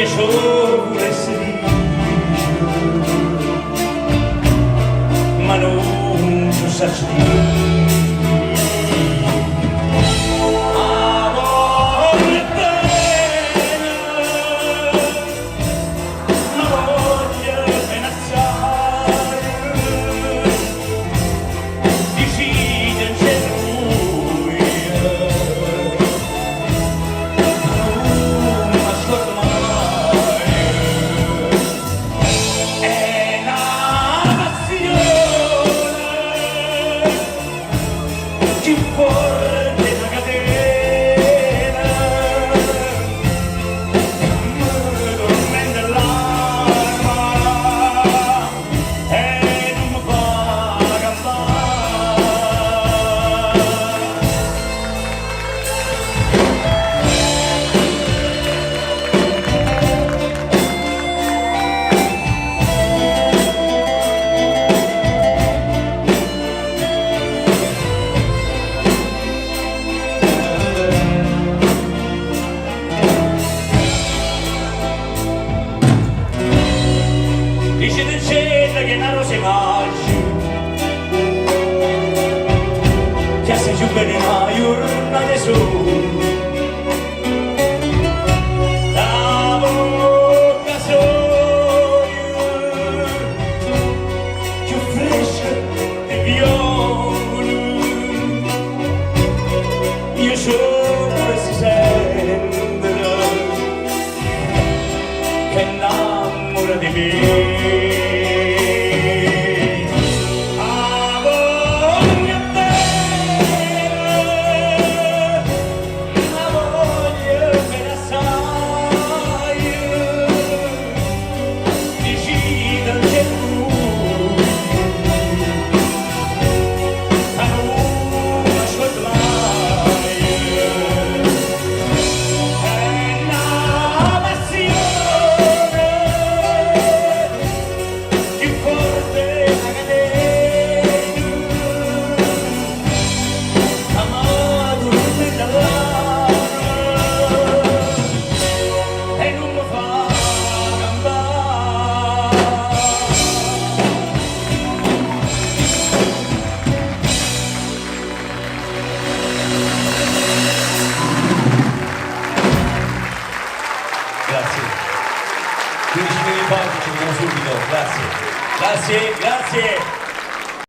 io sono essere, ma non so sacci dire. Dice del cielo che non si mangia, che se giù bene una giornata sola, la bocca soia, più fresca di viola, io sono si sente che innamora di me. Grazie. 15 minuti di pausa, ci vediamo subito. Grazie. Grazie, grazie.